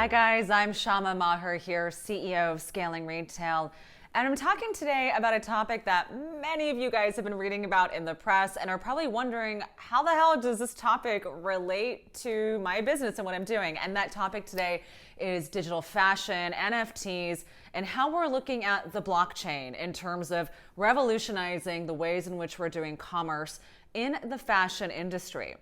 guys, I'm Syama Meagher here, CEO of Scaling Retail. And I'm talking today about a topic that many of you guys have been reading about in the press and are probably wondering, how the hell does this topic relate to my business and what I'm doing? And that topic today is digital fashion, NFTs, and how we're looking at the blockchain in terms of revolutionizing the ways in which we're doing commerce in the fashion industry.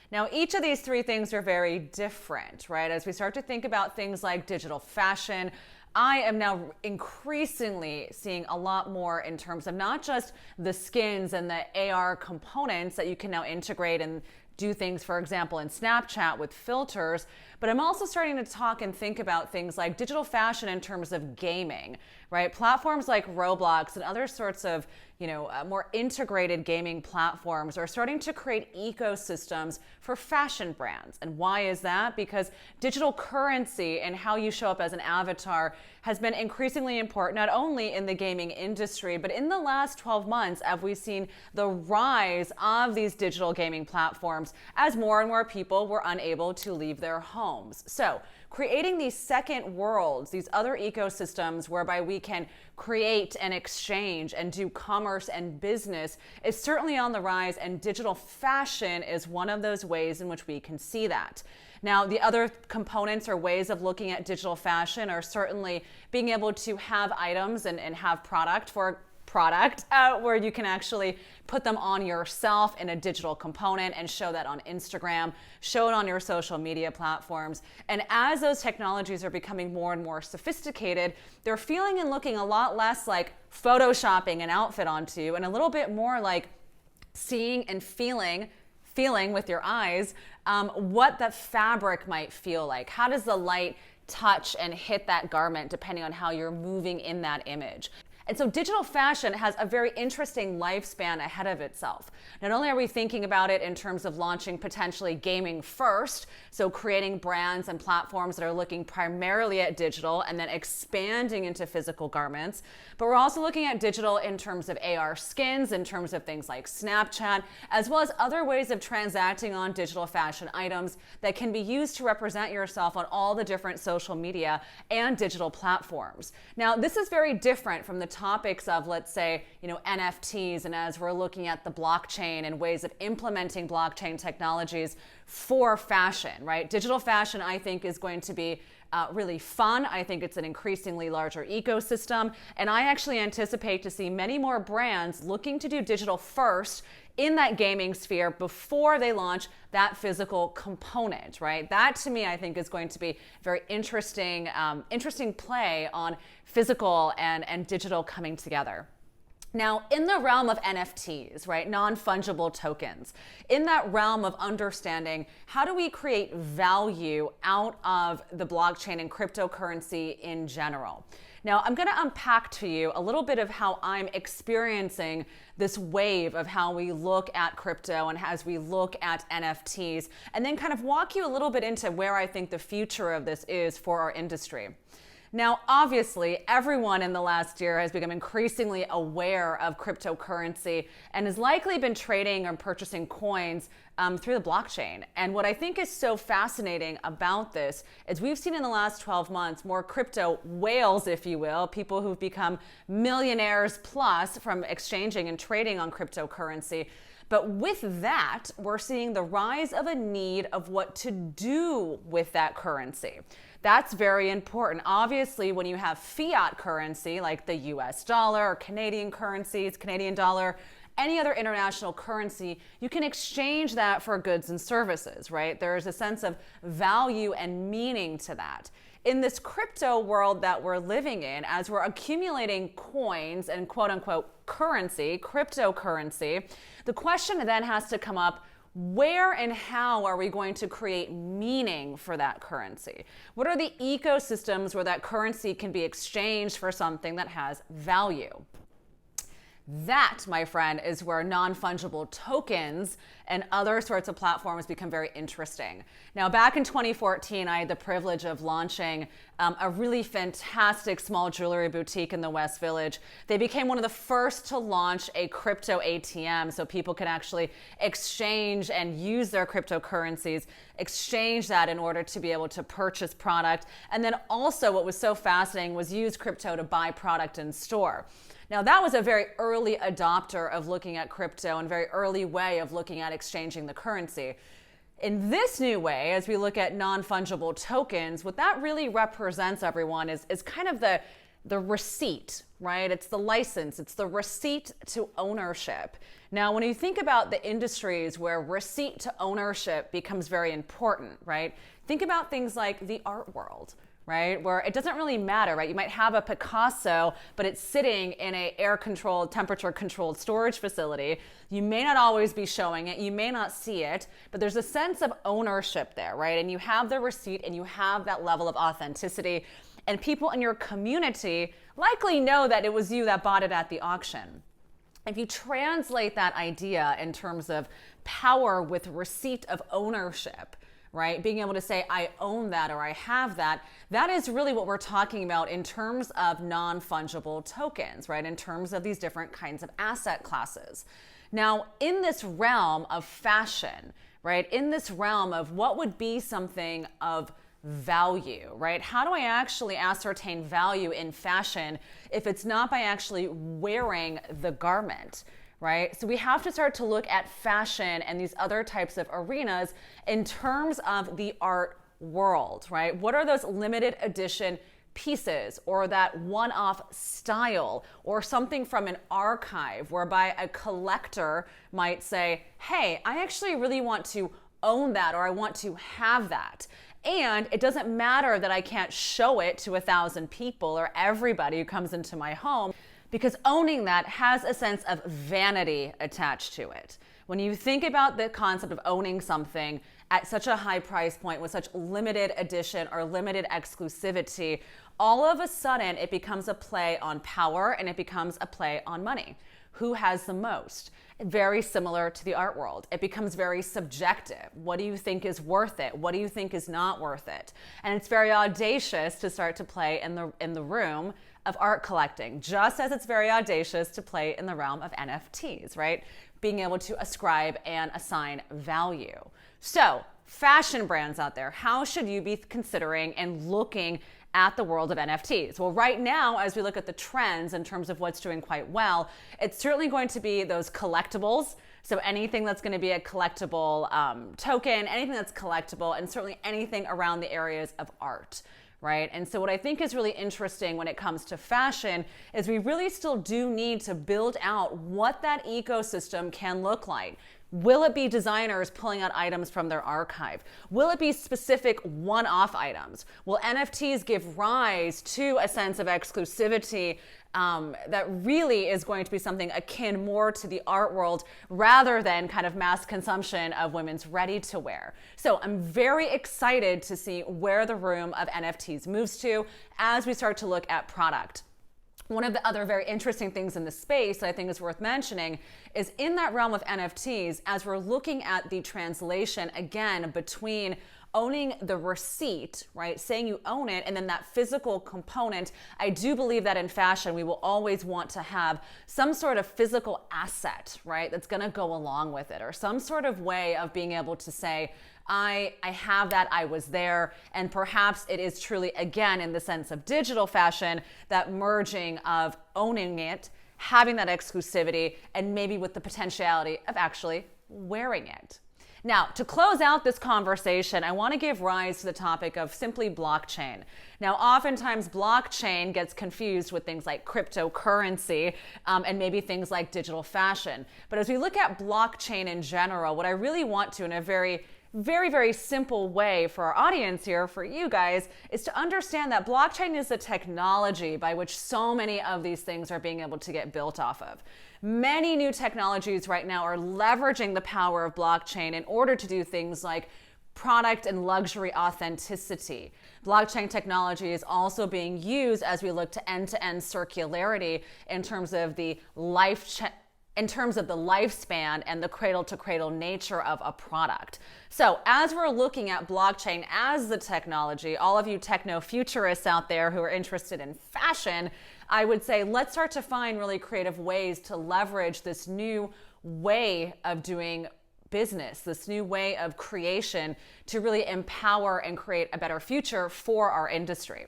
Now, each of these three things are very different, right? As we start to think about things like digital fashion, I am now increasingly seeing a lot more in terms of not just the skins and the AR components that you can now integrate and do things, for example, in Snapchat with filters, but I'm also starting to talk and think about things like digital fashion in terms of gaming, right? Platforms like Roblox and other sorts of, more integrated gaming platforms are starting to create ecosystems for fashion brands. And why is that? Because digital currency and how you show up as an avatar has been increasingly important, not only in the gaming industry, but in the last 12 months, as we've seen the rise of these digital gaming platforms as more and more people were unable to leave their homes. So creating these second worlds, these other ecosystems whereby we can create and exchange and do commerce and business is certainly on the rise, and digital fashion is one of those ways in which we can see that. Now, the other components or ways of looking at digital fashion are certainly being able to have items and have product where you can actually put them on yourself in a digital component and show that on Instagram, show it on your social media platforms. And as those technologies are becoming more and more sophisticated, they're feeling and looking a lot less like photoshopping an outfit onto and a little bit more like seeing and feeling with your eyes what the fabric might feel like. How does the light touch and hit that garment depending on how you're moving in that image? And so digital fashion has a very interesting lifespan ahead of itself. Not only are we thinking about it in terms of launching potentially gaming first, so creating brands and platforms that are looking primarily at digital and then expanding into physical garments, but we're also looking at digital in terms of AR skins, in terms of things like Snapchat, as well as other ways of transacting on digital fashion items that can be used to represent yourself on all the different social media and digital platforms. Now, this is very different from the topics of, let's say, NFTs, and as we're looking at the blockchain and ways of implementing blockchain technologies for fashion, right? Digital fashion, I think, is going to be really fun. I think it's an increasingly larger ecosystem, and I actually anticipate to see many more brands looking to do digital first in that gaming sphere before they launch that physical component, right? That to me, I think, is going to be very interesting play on physical and digital coming together. Now, in the realm of NFTs, right, non-fungible tokens, in that realm of understanding how do we create value out of the blockchain and cryptocurrency in general. Now, I'm going to unpack to you a little bit of how I'm experiencing this wave of how we look at crypto and as we look at NFTs, and then kind of walk you a little bit into where I think the future of this is for our industry. Now, obviously, everyone in the last year has become increasingly aware of cryptocurrency and has likely been trading or purchasing coins through the blockchain. And what I think is so fascinating about this is we've seen in the last 12 months more crypto whales, if you will, people who've become millionaires plus from exchanging and trading on cryptocurrency. But with that, we're seeing the rise of a need of what to do with that currency. That's very important. Obviously, when you have fiat currency like the US dollar or Canadian currencies, Canadian dollar, any other international currency, you can exchange that for goods and services, right? There is a sense of value and meaning to that. In this crypto world that we're living in, as we're accumulating coins and quote unquote currency, cryptocurrency, the question then has to come up, where and how are we going to create meaning for that currency? What are the ecosystems where that currency can be exchanged for something that has value? That, my friend, is where non-fungible tokens and other sorts of platforms become very interesting. Now, back in 2014, I had the privilege of launching a really fantastic small jewelry boutique in the West Village. They became one of the first to launch a crypto ATM so people can actually exchange and use their cryptocurrencies, exchange that in order to be able to purchase product. And then also what was so fascinating was use crypto to buy product in store. Now, that was a very early adopter of looking at crypto and very early way of looking at exchanging the currency. In this new way, as we look at non-fungible tokens, what that really represents, everyone, is kind of the receipt, right? It's the license, it's the receipt to ownership. Now, when you think about the industries where receipt to ownership becomes very important, right? Think about things like the art world, right? Where it doesn't really matter, right? You might have a Picasso, but it's sitting in a air-controlled, temperature-controlled storage facility. You may not always be showing it, you may not see it, but there's a sense of ownership there, right? And you have the receipt and you have that level of authenticity, and people in your community likely know that it was you that bought it at the auction. If you translate that idea in terms of power with receipt of ownership, right? Being able to say, I own that or I have that, that is really what we're talking about in terms of non-fungible tokens, right? In terms of these different kinds of asset classes. Now, in this realm of fashion, right? In this realm of what would be something of value, right? How do I actually ascertain value in fashion if it's not by actually wearing the garment? Right? So we have to start to look at fashion and these other types of arenas in terms of the art world, right? What are those limited edition pieces or that one-off style or something from an archive whereby a collector might say, hey, I actually really want to own that or I want to have that. And it doesn't matter that I can't show it to 1,000 people or everybody who comes into my home, because owning that has a sense of vanity attached to it. When you think about the concept of owning something at such a high price point with such limited edition or limited exclusivity, all of a sudden it becomes a play on power and it becomes a play on money. Who has the most? Very similar to the art world. It becomes very subjective. What do you think is worth it? What do you think is not worth it? And it's very audacious to start to play in the room of art collecting, just as it's very audacious to play in the realm of NFTs, right? Being able to ascribe and assign value. So, fashion brands out there, how should you be considering and looking at the world of NFTs? Well, right now, as we look at the trends in terms of what's doing quite well, it's certainly going to be those collectibles. So anything that's going to be a collectible token, anything that's collectible, and certainly anything around the areas of art. Right? And so what I think is really interesting when it comes to fashion is we really still do need to build out what that ecosystem can look like. Will it be designers pulling out items from their archive? Will it be specific one-off items? Will NFTs give rise to a sense of exclusivity that really is going to be something akin more to the art world rather than kind of mass consumption of women's ready-to-wear? So I'm very excited to see where the room of NFTs moves to as we start to look at product. One of the other very interesting things in the space that I think is worth mentioning is in that realm of NFTs, as we're looking at the translation again between owning the receipt, right, saying you own it, and then that physical component, I do believe that in fashion we will always want to have some sort of physical asset, right, that's going to go along with it, or some sort of way of being able to say, I have that, I was there, and perhaps it is truly, again, in the sense of digital fashion, that merging of owning it, having that exclusivity, and maybe with the potentiality of actually wearing it. Now, to close out this conversation, I want to give rise to the topic of simply blockchain. Now, oftentimes blockchain gets confused with things like cryptocurrency and maybe things like digital fashion. But as we look at blockchain in general, what I really want to, in a very simple way for our audience here, for you guys, is to understand that blockchain is the technology by which so many of these things are being able to get built off of. Many new technologies right now are leveraging the power of blockchain in order to do things like product and luxury authenticity. Blockchain technology is also being used as we look to end-to-end circularity in terms of the lifespan and the cradle-to-cradle nature of a product. So as we're looking at blockchain as the technology, all of you techno-futurists out there who are interested in fashion, I would say let's start to find really creative ways to leverage this new way of doing business, this new way of creation to really empower and create a better future for our industry.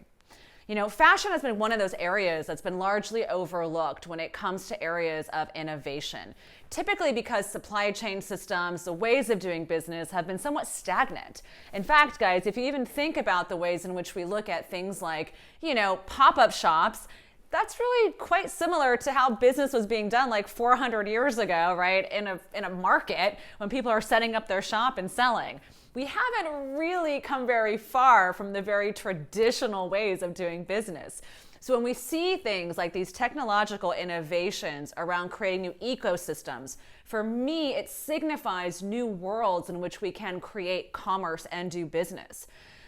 You know, fashion has been one of those areas that's been largely overlooked when it comes to areas of innovation, typically because supply chain systems, the ways of doing business have been somewhat stagnant. In fact, guys, if you even think about the ways in which we look at things like, you know, pop-up shops, that's really quite similar to how business was being done like 400 years ago, right? In a market when people are setting up their shop and selling. We haven't really come very far from the very traditional ways of doing business. So when we see things like these technological innovations around creating new ecosystems, for me, it signifies new worlds in which we can create commerce and do business.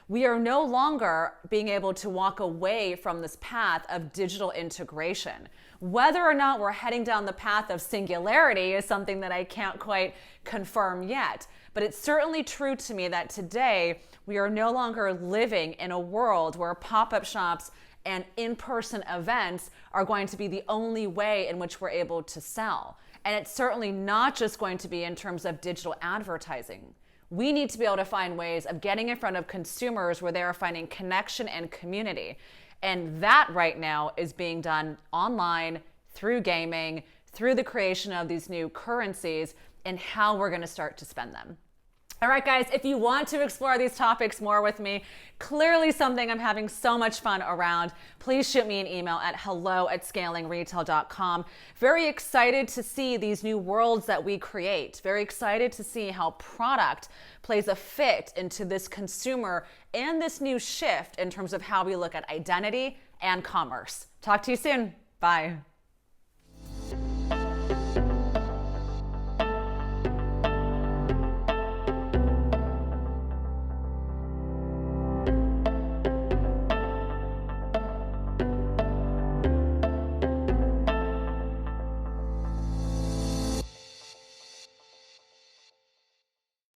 We are no longer being able to walk away from this path of digital integration. Whether or not we're heading down the path of singularity is something that I can't quite confirm yet. But it's certainly true to me that today we are no longer living in a world where pop-up shops and in-person events are going to be the only way in which we're able to sell. And it's certainly not just going to be in terms of digital advertising. We need to be able to find ways of getting in front of consumers where they are finding connection and community. And that right now is being done online, through gaming, through the creation of these new currencies, and how we're going to start to spend them. All right, guys, if you want to explore these topics more with me, clearly something I'm having so much fun around, please shoot me an email at hello@scalingretail.com. Very excited to see these new worlds that we create. Very excited to see how product plays a fit into this consumer and this new shift in terms of how we look at identity and commerce. Talk to you soon. Bye.